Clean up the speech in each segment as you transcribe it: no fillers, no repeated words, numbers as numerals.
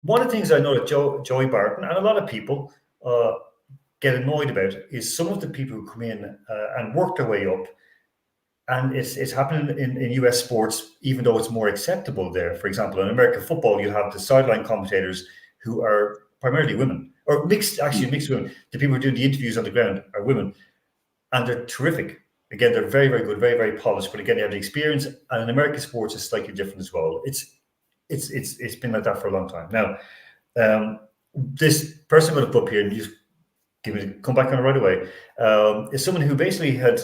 one of the things I know that Joey Barton and a lot of people get annoyed about is some of the people who come in and work their way up. And it's happening in US sports, even though it's more acceptable there. For example, in American football, you have the sideline commentators who are primarily women, or mixed women. The people who do the interviews on the ground are women, and they're terrific. Again, they're very, very good, very, very polished. But again, they have the experience. And in American sports, it's slightly different as well. It's been like that for a long time. Now, this person I'm going to put up here, and you come back on it right away, is someone who basically had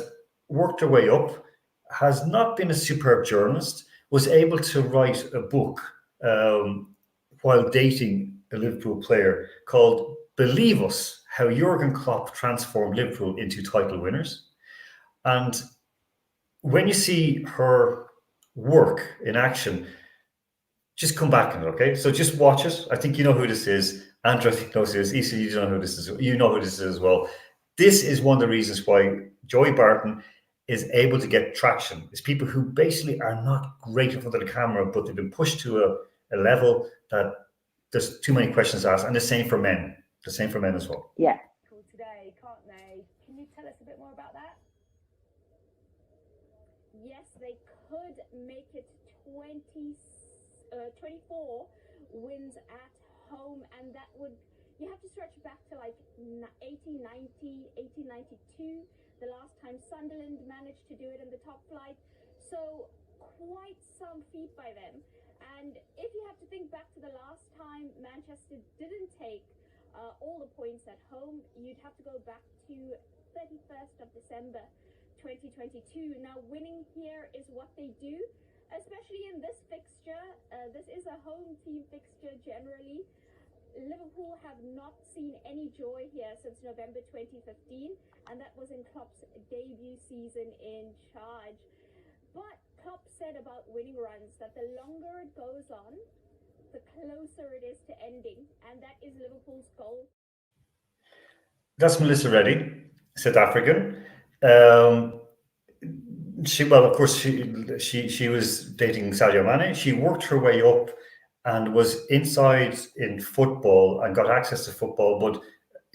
worked her way up, has not been a superb journalist, was able to write a book while dating a Liverpool player called Believe Us, How Jurgen Klopp Transformed Liverpool into Title Winners. And when you see her work in action, just come back on it, okay? So just watch it. I think you know who this is. Andrew, I think knows who this is. Issa, you know who this is. You know who this is as well. This is one of the reasons why Joey Barton is able to get traction. It's people who basically are not great in front of the camera, but they've been pushed to a level that there's too many questions asked. And the same for men. The same for men as well. Yeah. Today, can't they? Can you tell us a bit more about that? Yes, they could make it 24 wins at home, and that would, you have to stretch back to like 1890, 1892, the last time Sunderland managed to do it in the top flight. So quite some feat by them. And if you have to think back to the last time Manchester didn't take all the points at home, you'd have to go back to 31st of December 2022. Now, winning here is what they do, especially in this fixture. This is a home team fixture generally. Liverpool have not seen any joy here since November 2015, and that was in Klopp's debut season in charge. But Klopp said about winning runs that the longer it goes on, the closer it is to ending, and that is Liverpool's goal. That's Melissa Reddy, South African. She was dating Sadio Mane. She worked her way up and was inside in football and got access to football. But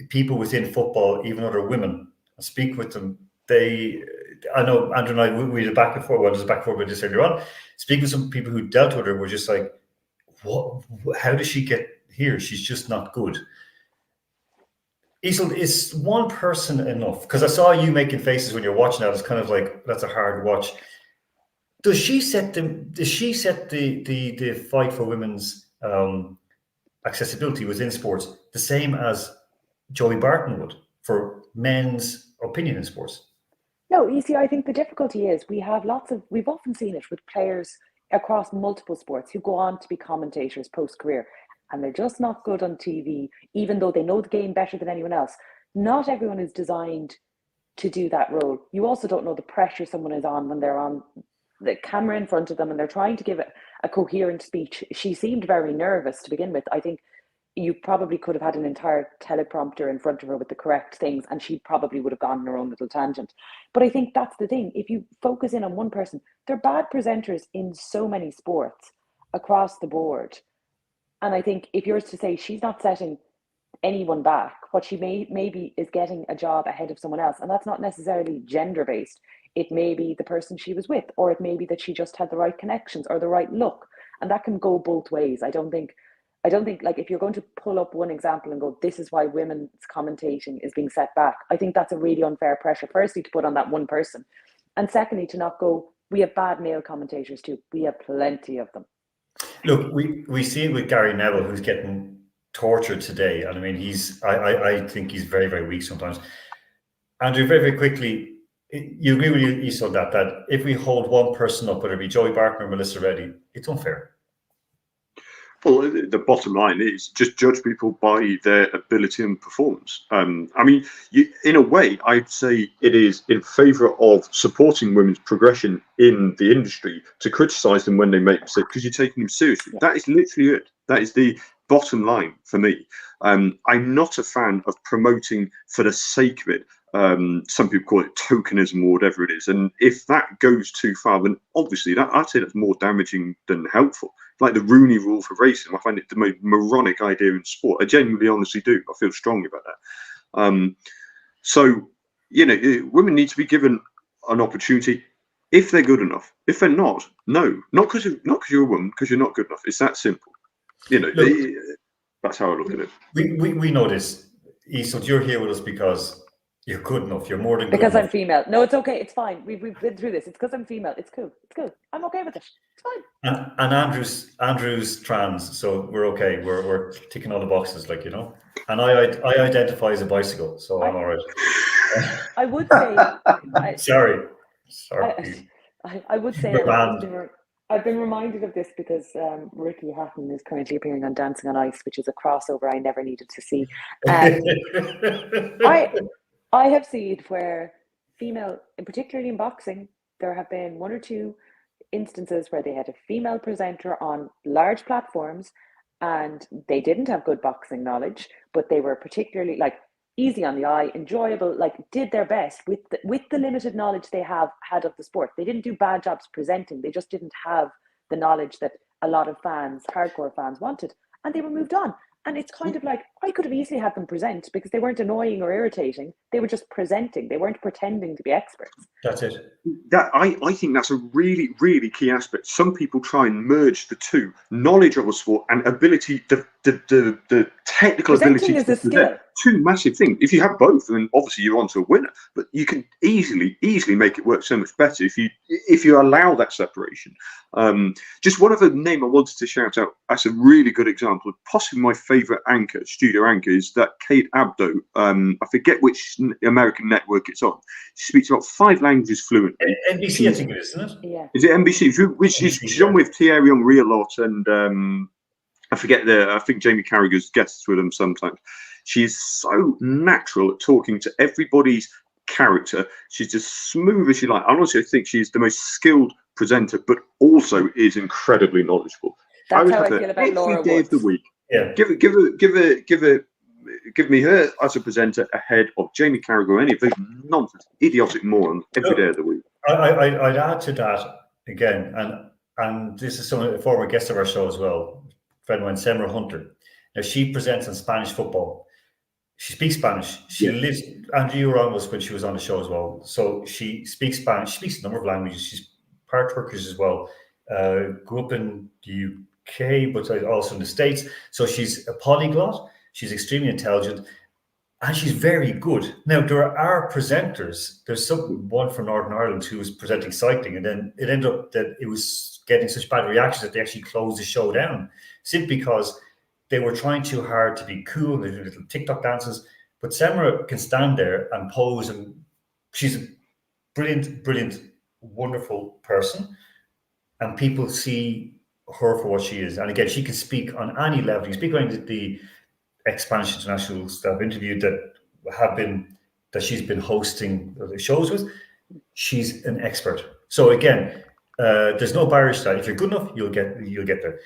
people within football, even other women, speak with them. I know Andrew and I, we did back and forth. Well, just back and forth with this earlier on. Speaking with some people who dealt with her, were just like, "What? How does she get here? She's just not good." Isel, is one person enough? Because I saw you making faces when you're watching that. It's kind of like, that's a hard watch. Does she set the fight for women's accessibility within sports the same as Joey Barton would for men's opinion in sports? No, you see, I think the difficulty is we've often seen it with players across multiple sports who go on to be commentators post-career, and they're just not good on TV, even though they know the game better than anyone else. Not everyone is designed to do that role. You also don't know the pressure someone is on when they're on the camera in front of them and they're trying to give a coherent speech. She seemed very nervous to begin with. I think you probably could have had an entire teleprompter in front of her with the correct things, and she probably would have gone on her own little tangent. But I think that's the thing. If you focus in on one person, they're bad presenters in so many sports across the board. And I think if you're to say she's not setting anyone back, what she maybe is getting a job ahead of someone else. And that's not necessarily gender-based. It may be the person she was with, or it may be that she just had the right connections or the right look. And that can go both ways. I don't think like if you're going to pull up one example and go, this is why women's commentating is being set back, I think that's a really unfair pressure, firstly, to put on that one person. And secondly, to not go, we have bad male commentators too. We have plenty of them. Look, we see it with Gary Neville, who's getting tortured today. And I mean, I think he's very, very weak sometimes. Andrew, very, very quickly, you agree with Isol that if we hold one person up, whether it be Joey Barton or Melissa Reddy, it's unfair. Well, the bottom line is just judge people by their ability and performance. I mean, in a way, I'd say it is in favour of supporting women's progression in the industry to criticise them when they make mistakes, because you're taking them seriously. Yeah. That is literally it. That is the bottom line for me. I'm not a fan of promoting for the sake of it. Some people call it tokenism or whatever it is. And if that goes too far, then obviously I'd say that's more damaging than helpful. like the Rooney Rule for racing. I find it the most moronic idea in sport. I genuinely, honestly do. I feel strongly about that. So, women need to be given an opportunity if they're good enough. If they're not, no, not because you're a woman, because you're not good enough. It's that simple. Look, that's how I look at it. We know this. Aoife, you're here with us because you're good enough. You're more than good because enough. I'm female. No, it's okay. It's fine. We've been through this. It's because I'm female. It's cool. It's cool. I'm okay with it. It's fine. And Andrew's trans, so we're okay. We're ticking all the boxes, And I identify as a bicycle, so I'm all right. I would say. Sorry. I would say, I've been reminded of this because Ricky Hatton is currently appearing on Dancing on Ice, which is a crossover I never needed to see. I have seen where female, and particularly in boxing, there have been one or two instances where they had a female presenter on large platforms and they didn't have good boxing knowledge, but they were particularly easy on the eye, enjoyable, did their best with the limited knowledge they had of the sport. They didn't do bad jobs presenting. They just didn't have the knowledge that a lot of fans, hardcore fans, wanted, and they were moved on. And it's kind of I could have easily had them present because they weren't annoying or irritating. They were just presenting. They weren't pretending to be experts. That's it. I think that's a really, really key aspect. Some people try and merge the two: knowledge of a sport and ability, the technical Presenting ability. is a skill. Two massive things. If you have both, then obviously you're onto a winner. But you can easily make it work so much better if you allow that separation. Just one other name I wanted to shout out. That's a really good example of possibly my favourite studio anchor, is that Kate Abdo. I forget which American network it's on. She speaks about 5 languages fluently. NBC, I think it is, isn't it? Yeah. Is it NBC? Which is she's on with Thierry Henry a lot, and I think Jamie Carragher's guests with them sometimes. She's so natural at talking to everybody's character. She's as smooth as she likes. I honestly think she's the most skilled presenter, but also is incredibly knowledgeable. That's how I feel about Laura every day Woods. of the week. Yeah. Give me her as a presenter ahead of Jamie Carragher or any of those nonsense, idiotic morons every day of the week. I'd add to that again, and this is a former guest of our show as well, a friend of mine, Semra Hunter. Now she presents on Spanish football. She speaks Spanish. She lives. Andrew, you were on us when she was on the show as well. So she speaks Spanish. She speaks a number of languages. She's part Turkish as well. Grew up in the UK, but also in the States. So she's a polyglot. She's extremely intelligent, and she's very good. Now there are presenters. There's someone from Northern Ireland who was presenting cycling, and then it ended up that it was getting such bad reactions that they actually closed the show down simply because they were trying too hard to be cool and they did little TikTok dances. But Semra can stand there and pose, and she's a brilliant, wonderful person. And people see her for what she is. And again, she can speak on any level. You speak around the ex-Spanish internationals that I've interviewed that she's been hosting the shows with. She's an expert. So again, there's no barriers to that. If you're good enough, you'll get there.